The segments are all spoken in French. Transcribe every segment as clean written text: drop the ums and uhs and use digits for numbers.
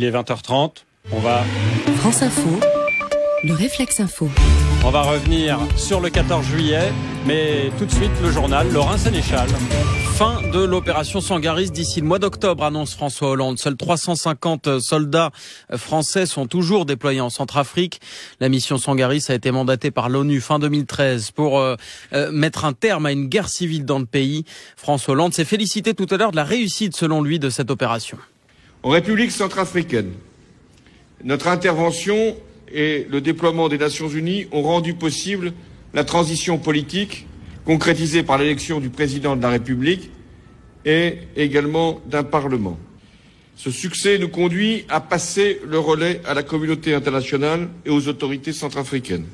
Il est 20h30, on va... France Info, le réflexe info. On va revenir sur le 14 juillet, mais tout de suite le journal, Laurent Sénéchal. Fin de l'opération Sangaris d'ici le mois d'octobre, annonce François Hollande. Seuls 350 soldats français sont toujours déployés en Centrafrique. La mission Sangaris a été mandatée par l'ONU fin 2013 pour mettre un terme à une guerre civile dans le pays. François Hollande s'est félicité tout à l'heure de la réussite, selon lui, de cette opération. En République centrafricaine, notre intervention et le déploiement des Nations Unies ont rendu possible la transition politique concrétisée par l'élection du président de la République et également d'un Parlement. Ce succès nous conduit à passer le relais à la communauté internationale et aux autorités centrafricaines.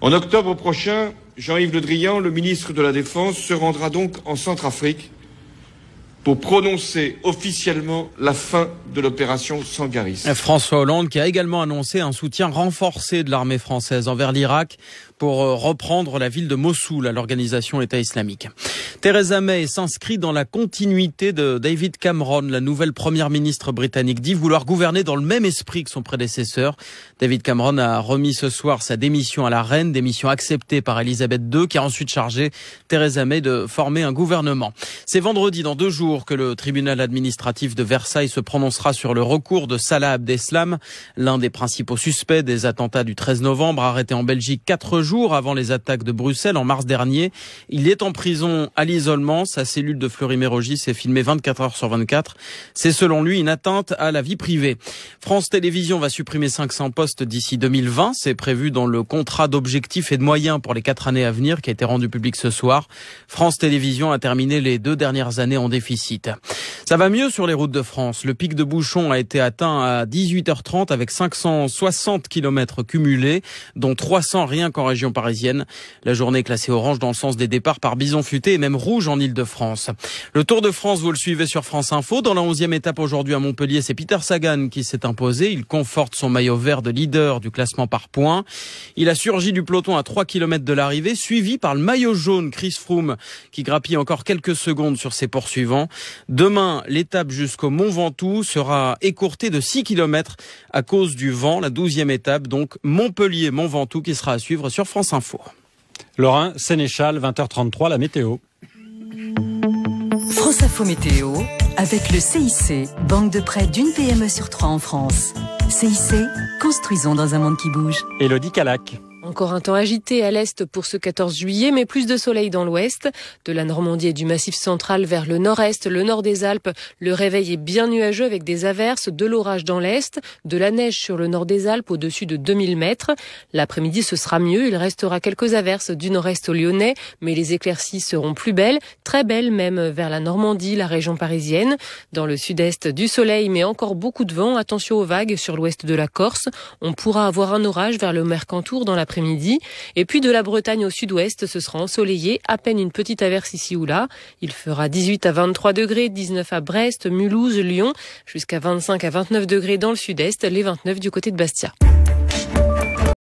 En octobre prochain, Jean-Yves Le Drian, le ministre de la Défense, se rendra donc en Centrafrique pour prononcer officiellement la fin de l'opération Sangaris. François Hollande qui a également annoncé un soutien renforcé de l'armée française envers l'Irak pour reprendre la ville de Mossoul à l'organisation État islamique. Theresa May s'inscrit dans la continuité de David Cameron. La nouvelle première ministre britannique dit vouloir gouverner dans le même esprit que son prédécesseur. David Cameron a remis ce soir sa démission à la reine, démission acceptée par Elisabeth II qui a ensuite chargé Theresa May de former un gouvernement. C'est vendredi, dans 2 jours, que le tribunal administratif de Versailles se prononcera sur le recours de Salah Abdeslam, l'un des principaux suspects des attentats du 13 novembre, arrêté en Belgique 4 jours avant les attaques de Bruxelles en mars dernier. Il est en prison à l'isolement. Sa cellule de Fleury-Mérogis est filmée 24 heures sur 24. C'est selon lui une atteinte à la vie privée. France Télévisions va supprimer 500 postes d'ici 2020. C'est prévu dans le contrat d'objectifs et de moyens pour les 4 années à venir qui a été rendu public ce soir. France Télévisions a terminé les 2 dernières années en déficit. Ça va mieux sur les routes de France. Le pic de bouchons a été atteint à 18h30 avec 560 km cumulés, dont 300 rien qu'en région parisienne. La journée est classée orange dans le sens des départs par Bison Futé et même rouge en Ile-de-France. Le Tour de France, vous le suivez sur France Info. Dans la 11e étape aujourd'hui à Montpellier, c'est Peter Sagan qui s'est imposé. Il conforte son maillot vert de leader du classement par points. Il a surgi du peloton à 3 km de l'arrivée, suivi par le maillot jaune Chris Froome qui grappille encore quelques secondes sur ses poursuivants. Demain, l'étape jusqu'au Mont Ventoux sera écourtée de 6 km à cause du vent. La 12e étape, donc Montpellier-Mont Ventoux qui sera à suivre sur France Info. Laurent Sénéchal, 20h33, la météo. France Info Météo avec le CIC, banque de prêt d'une PME sur 3 en France. CIC, construisons dans un monde qui bouge. Élodie Calac. Encore un temps agité à l'est pour ce 14 juillet, mais plus de soleil dans l'ouest. De la Normandie et du Massif central vers le nord-est, le nord des Alpes, le réveil est bien nuageux avec des averses, de l'orage dans l'est, de la neige sur le nord des Alpes au-dessus de 2000 mètres. L'après-midi, ce sera mieux. Il restera quelques averses du nord-est au Lyonnais, mais les éclaircies seront plus belles, très belles même vers la Normandie, la région parisienne. Dans le sud-est, du soleil, mais encore beaucoup de vent. Attention aux vagues sur l'ouest de la Corse. On pourra avoir un orage vers le Mercantour dans l'après-midi. Et puis de la Bretagne au sud-ouest, ce sera ensoleillé, à peine une petite averse ici ou là. Il fera 18 à 23 degrés, 19 à Brest, Mulhouse, Lyon, jusqu'à 25 à 29 degrés dans le sud-est, les 29 du côté de Bastia.